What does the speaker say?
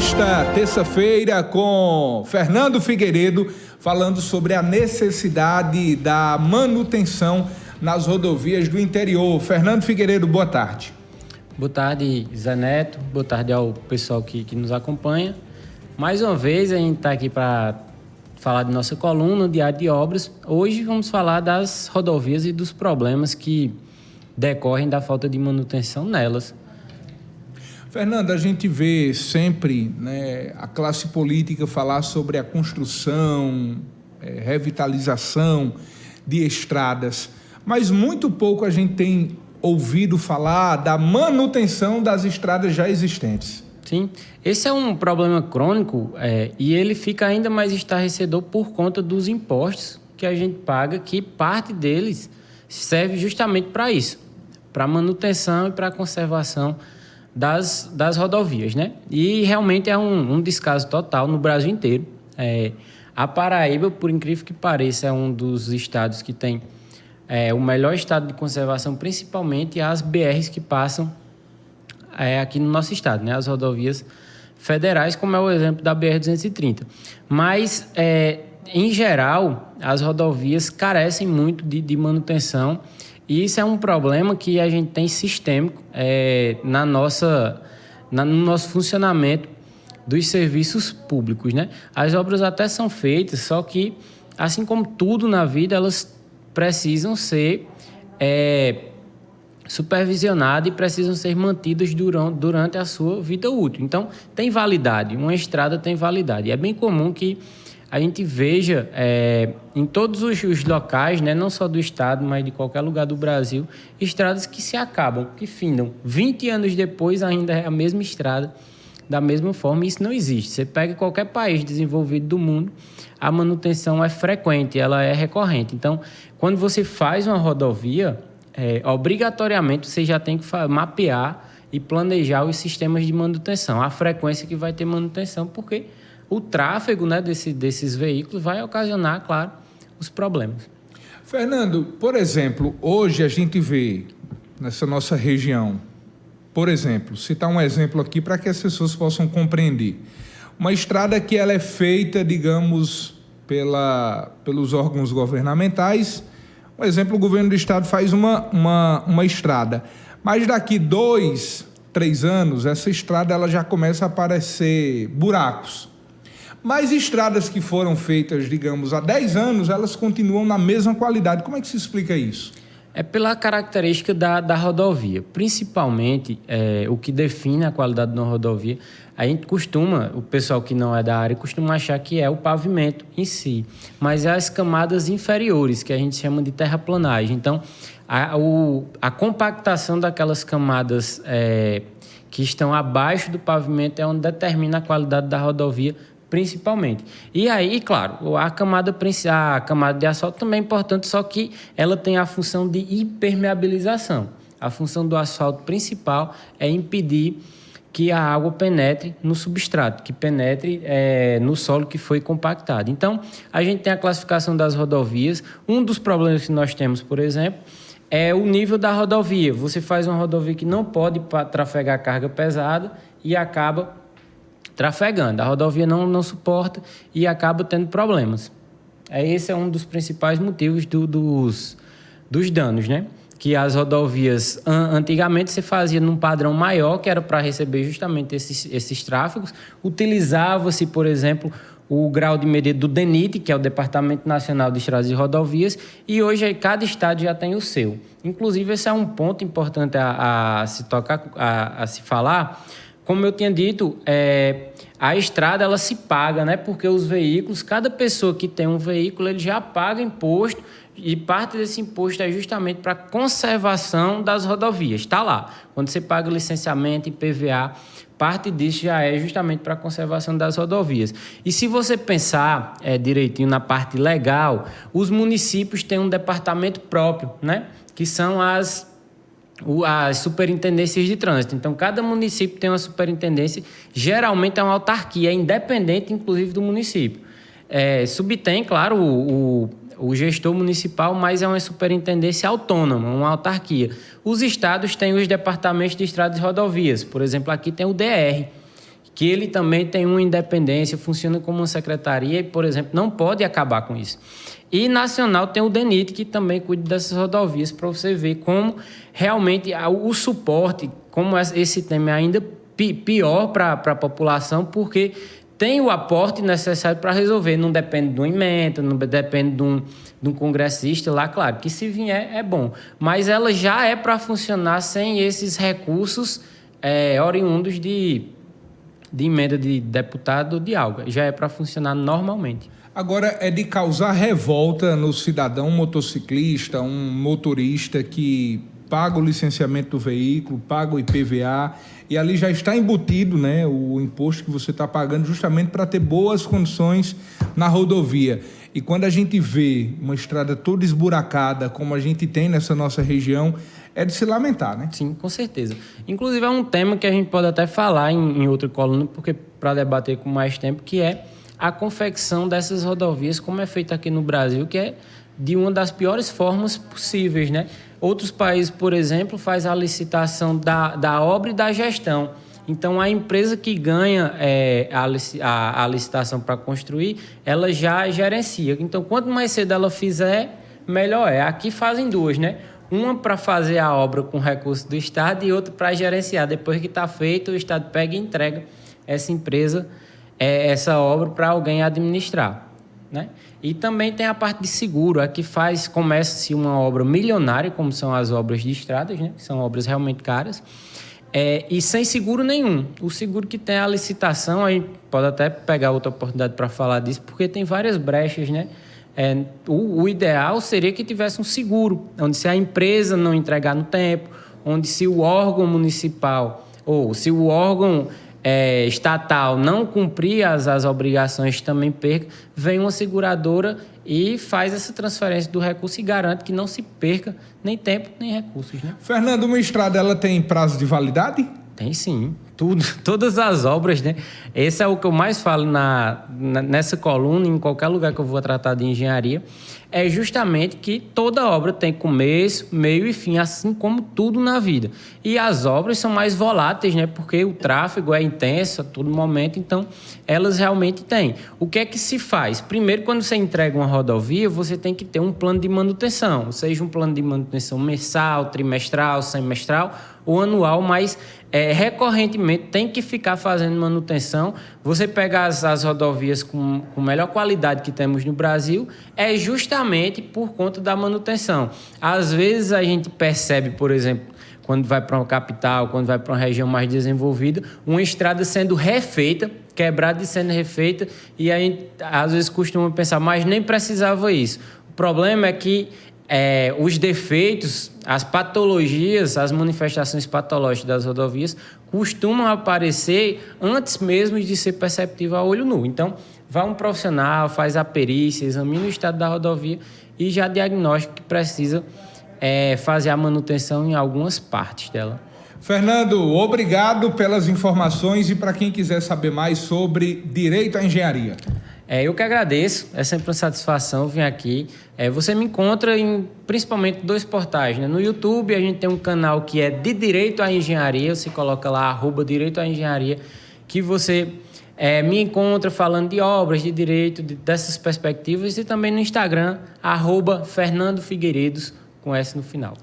nesta terça-feira com Fernando Figueiredo, falando sobre a necessidade da manutenção nas rodovias do interior. Fernando Figueiredo, boa tarde. Boa tarde, Zé Neto. Boa tarde ao pessoal que nos acompanha. Mais uma vez, a gente está aqui para falar de nossa coluna, Diário de Obras. Hoje vamos falar das rodovias e dos problemas que decorrem da falta de manutenção nelas. Fernando, a gente vê sempre, a classe política falar sobre a construção, revitalização de estradas, mas muito pouco a gente tem ouvido falar da manutenção das estradas já existentes. Sim, esse é um problema crônico e ele fica ainda mais estarrecedor por conta dos impostos que a gente paga, que parte deles serve justamente para isso, para manutenção e para conservação das rodovias, né? E realmente é um descaso total no Brasil inteiro. A Paraíba, por incrível que pareça, é um dos estados que tem o melhor estado de conservação, principalmente as BRs que passam aqui no nosso estado, né? As rodovias federais, como é o exemplo da BR-230. Mas, em geral, as rodovias carecem muito de manutenção. E isso é um problema que a gente tem sistêmico no nosso funcionamento dos serviços públicos, né? As obras até são feitas, só que, assim como tudo na vida, elas precisam ser supervisionadas e precisam ser mantidas durante a sua vida útil. Então, tem validade, uma estrada tem validade. E é bem comum que a gente veja em todos os locais, né, não só do estado, mas de qualquer lugar do Brasil, estradas que se acabam, que findam. 20 anos depois ainda é a mesma estrada, da mesma forma, e isso não existe. Você pega qualquer país desenvolvido do mundo, a manutenção é frequente, ela é recorrente. Então, quando você faz uma rodovia, obrigatoriamente você já tem que mapear e planejar os sistemas de manutenção, a frequência que vai ter manutenção, porque o tráfego, né, desses veículos vai ocasionar, claro, os problemas. Fernando, por exemplo, hoje a gente vê nessa nossa região, por exemplo, citar um exemplo aqui para que as pessoas possam compreender. Uma estrada que ela é feita, digamos, pelos órgãos governamentais. Por exemplo, o governo do estado faz uma estrada, mas daqui 2, 3 anos, essa estrada ela já começa a aparecer buracos. Mas estradas que foram feitas, digamos, há 10 anos, elas continuam na mesma qualidade. Como é que se explica isso? É pela característica da rodovia. Principalmente, o que define a qualidade de uma rodovia, a gente costuma, o pessoal que não é da área, costuma achar que é o pavimento em si. Mas é as camadas inferiores, que a gente chama de terraplanagem. Então, a compactação daquelas camadas que estão abaixo do pavimento é onde determina a qualidade da rodovia, principalmente. E aí, claro, a camada de asfalto também é importante, só que ela tem a função de impermeabilização. A função do asfalto principal é impedir que a água penetre no substrato, que penetre no solo que foi compactado. Então, a gente tem a classificação das rodovias. Um dos problemas que nós temos, por exemplo, é o nível da rodovia. Você faz uma rodovia que não pode trafegar carga pesada e acaba trafegando. A rodovia não suporta e acaba tendo problemas. Esse é um dos principais motivos dos danos, né? Que as rodovias, antigamente se fazia num padrão maior, que era para receber justamente esses tráfegos. Utilizava-se, por exemplo, o grau de medida do DENIT, que é o Departamento Nacional de Estradas e Rodovias, e hoje cada estado já tem o seu. Inclusive, esse é um ponto importante a se falar. Como eu tinha dito, a estrada ela se paga, né? Porque os veículos, cada pessoa que tem um veículo, ele já paga imposto, e parte desse imposto é justamente para a conservação das rodovias. Está lá. Quando você paga licenciamento e PVA, parte disso já é justamente para a conservação das rodovias. E se você pensar direitinho na parte legal, os municípios têm um departamento próprio, né? Que são as superintendências de trânsito. Então, cada município tem uma superintendência, geralmente é uma autarquia, independente, inclusive, do município. Subtém, claro, o gestor municipal, mas é uma superintendência autônoma, uma autarquia. Os estados têm os departamentos de estradas e rodovias. Por exemplo, aqui tem o DR, que ele também tem uma independência, funciona como uma secretaria e, por exemplo, não pode acabar com isso. E nacional tem o DENIT, que também cuida dessas rodovias, para você ver como realmente o suporte, como esse tema é ainda pior para a população, porque tem o aporte necessário para resolver. Não depende de uma emenda, não depende de um congressista lá, claro, que se vier é bom. Mas ela já é para funcionar sem esses recursos oriundos de emenda de deputado ou de algo. Já é para funcionar normalmente. Agora, é de causar revolta no cidadão motociclista, um motorista que paga o licenciamento do veículo, paga o IPVA, e ali já está embutido, né, o imposto que você está pagando justamente para ter boas condições na rodovia. E quando a gente vê uma estrada toda esburacada, como a gente tem nessa nossa região, é de se lamentar, né? Sim, com certeza. Inclusive, é um tema que a gente pode até falar em outra coluna, porque para debater com mais tempo, que é a confecção dessas rodovias, como é feita aqui no Brasil, que é de uma das piores formas possíveis, né? Outros países, por exemplo, faz a licitação da obra e da gestão. Então, a empresa que ganha a licitação para construir, ela já gerencia. Então, quanto mais cedo ela fizer, melhor é. Aqui fazem duas, né? Uma para fazer a obra com recurso do Estado e outra para gerenciar. Depois que está feito, o Estado pega e entrega essa empresa, essa obra para alguém administrar, né? E também tem a parte de seguro. Aqui começa-se uma obra milionária, como são as obras de estradas, né? Que são obras realmente caras, e sem seguro nenhum. O seguro que tem a licitação, aí pode até pegar outra oportunidade para falar disso, porque tem várias brechas, né? O ideal seria que tivesse um seguro, onde se a empresa não entregar no tempo, onde se o órgão municipal ou se o órgão estatal não cumprir as obrigações, também perca, vem uma seguradora e faz essa transferência do recurso e garante que não se perca nem tempo nem recursos, né? Fernando, uma estrada ela tem prazo de validade? Tem sim, tudo, todas as obras, né? Esse é o que eu mais falo nessa coluna, em qualquer lugar que eu vou tratar de engenharia, é justamente que toda obra tem começo, meio e fim, assim como tudo na vida. E as obras são mais voláteis, né? Porque o tráfego é intenso a todo momento, então elas realmente têm. O que é que se faz? Primeiro, quando você entrega uma rodovia, você tem que ter um plano de manutenção, seja um plano de manutenção mensal, trimestral, semestral ou anual, mas recorrentemente tem que ficar fazendo manutenção. Você pega as rodovias com melhor qualidade que temos no Brasil, é justamente por conta da manutenção. Às vezes a gente percebe, por exemplo, quando vai para uma capital, quando vai para uma região mais desenvolvida, uma estrada sendo refeita, quebrada e sendo refeita, e a gente às vezes costuma pensar, mas nem precisava isso. O problema é que os defeitos, as patologias, as manifestações patológicas das rodovias costumam aparecer antes mesmo de ser perceptível a olho nu. Então, vai um profissional, faz a perícia, examina o estado da rodovia e já diagnostica que precisa fazer a manutenção em algumas partes dela. Fernando, obrigado pelas informações e para quem quiser saber mais sobre direito à engenharia. Eu que agradeço, é sempre uma satisfação vir aqui. Você me encontra em principalmente 2 portais, né? No YouTube a gente tem um canal que é de Direito à Engenharia, você coloca lá @Direito à Engenharia, que você me encontra falando de obras, de direito, dessas perspectivas, e também no Instagram, @Fernando Figueiredos, com S no final.